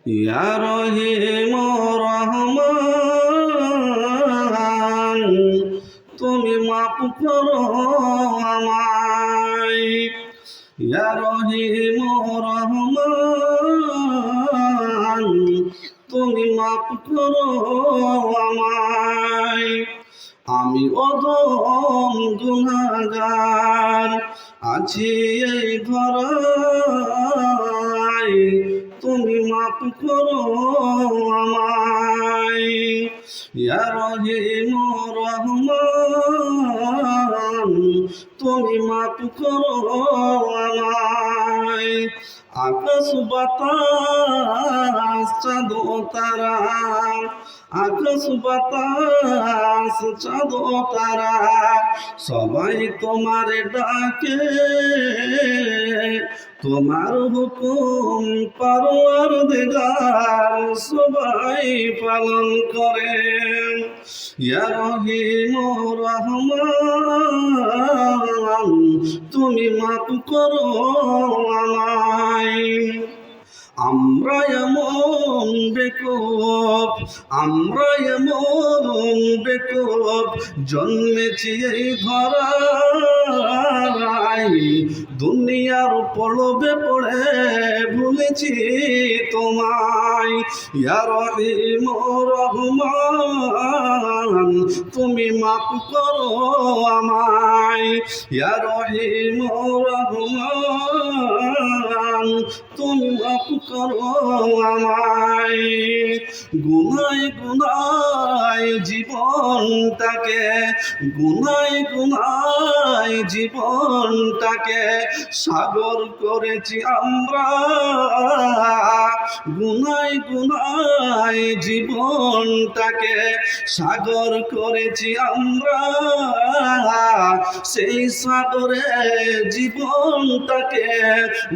ইয়া রহিম রহমান তুমি মাফ করো আমায়। ইয়া রহিম রহমান তুমি মাফ করো আমায়। আমি অদম গুনাহগার আছি এই ধরায়, তুমি মাফ করো আমায়। ইয়া রহিম রহমান তুমি মাফ করো আমায়। আকাশ বাতাস চাঁদ ও তারা, আকাশ বাতাস চাঁদ ও তারা সবাই তোমারে ডাকে, তোমার হুকুম পরওয়ারদিগার সবাই পালন করে। ইয়া রহিম রহমান তুমি মাফ করো আমায়। আমরা এমন বেকুব, আমরা এমন বেকুব জন্মেছি এই ধরায়, দুনিয়ার পড়বে পড়ে ভুলেছি তোমায়। ইয়া রহিম রহমান তুমি মাফ করো আমায়। ইয়া রহিম রহমান তুমি মাফ করো আমায়। গুনায় গুনায় জীবনটাকে, গুনায় গুনায় জীবনটাকে সাগর করেছি আমরা, গুনায় গুনায় জীবনটাকে সাগর করেছি আমরা। সেই সাগরে জীবনটাকে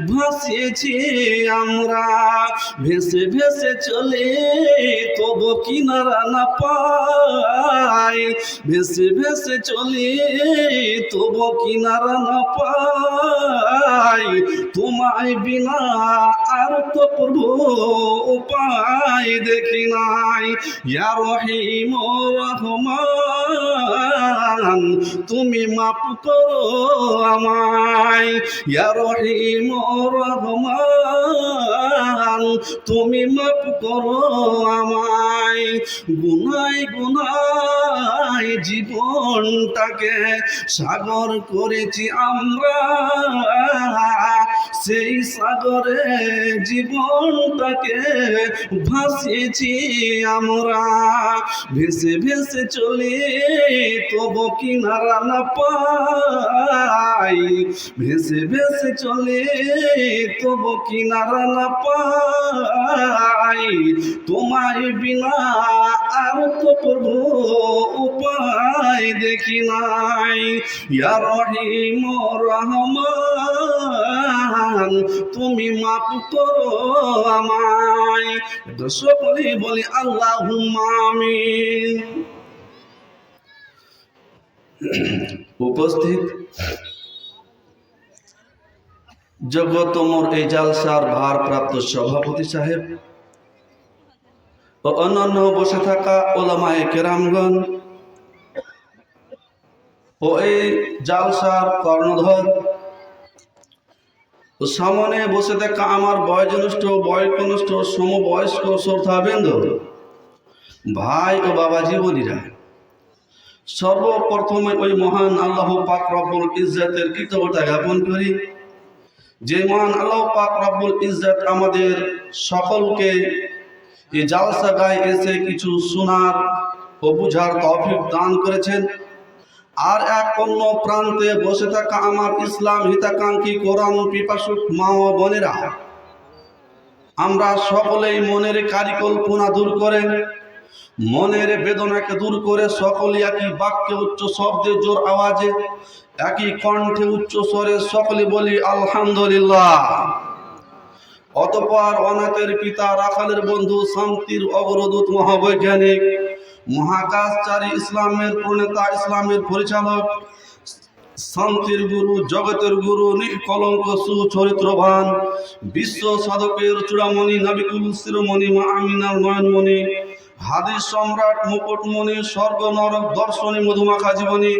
ভাসিয়েছি আমরা। ভেসে ভেসে চলে তবু কিনারা না পাই, ভেসে ভেসে চলে তবু কিনারা না পাই। তোমায় বিনা আর তো প্রভু উপায় দেখি নাই। ইয়া রহিম রহমান তুমি মাফ করো আমায়। ইয়া রহিম রহমান তুমি মাফ করো আমায়। গুনায় গুনায় জীবনটাকে সাগর করেছি আমরা, সেই সাগরে জীবনটাকে ভাসিয়েছি আমরা। ভেসে ভেসে চলে তবু কিনারা না পাই, ভেসে ভেসে চলে তবু কিনারা না পাই। তোমায় বিনা আর তো প্রভু উপায় দেখি নাই। ইয়া রহিম রহমান তুমি মাফ করো আমায়। সকলে বলি আল্লাহুম্মা আমিন। উপস্থিত জগতমর এই জালসার ভারপ্রাপ্ত সভাপতি সাহেব ও অন্যান্য বসে থাকা ওলামায়ে কেরামগণ ও এই জালসার কর্ণধর ও সামনে বসে থাকা আমার বয়োজ্যেষ্ঠ বয়কনিষ্ঠ সমবয়স্ক শ্রোতাবৃন্দ, ভাই ও বাবা জীবনীরা, সর্বপ্রথমে ওই মহান আল্লাহ পাক রব্বুল ইজ্জতের কৃতজ্ঞতা জ্ঞাপন করি, যে মহান আল্লাহ পাক রব্বুল ইজ্জত আমাদের সকলকে এই জালসা গায়ে এসে কিছু শোনার ও বুঝার তৌফিক দান করেছেন। আর এক অন্য প্রান্তে বসে থাকা আমার ইসলাম হিতাকাঙ্ক্ষী কোরআন পিপাসুক মা ও বোনেরা, আমরা সকলেই মনের কারিকল্পনা দূর করে, মনের বেদনাকে দূর করে সকলে একই বাক্যে উচ্চ শব্দে জোর আওয়াজে একই কণ্ঠে উচ্চ স্বরে সকলে বলি আলহামদুলিল্লাহ। অতঃপর অনাথের পিতা, রাখালের বন্ধু, শান্তির অগ্রদূত, মহাবৈজ্ঞানিক, মহাকাশচারী, ইসলামের প্রণেতা, ইসলামের পরিচালক, শান্তির গুরু, জগতের গুরু, নিষ্কলঙ্ক সুচরিত্রবান, বিশ্ব সাধকের চূড়ামণি, নবিকুল শিরোমণি, মা আমিনার নয়নমণি, হাদিস সম্রাট, মুকুটমণি, স্বর্গ নরক দর্শনী, মধুমাখা জীবনী,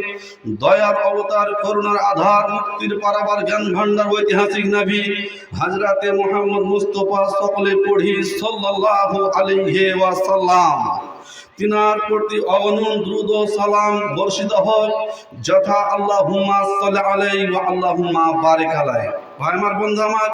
দয়ার অবতার, করুণার আধার, মুক্তির পারাবার, জ্ঞান ভান্ডার, ঐতিহাসিক নবী হযরতে মুহাম্মদ মুস্তাফা, সকলে পড়ি সাল্লাল্লাহু আলাইহি ওয়াসাল্লাম। তিনার প্রতি অগণন দ্রুত সালাম বর্ষিত হোক, যথা আল্লাহুম্মা সাল্লি আলাইহি ওয়া আল্লাহুম্মা বারিক আলাইহি। ভাই আমার, বন্ধু আমার,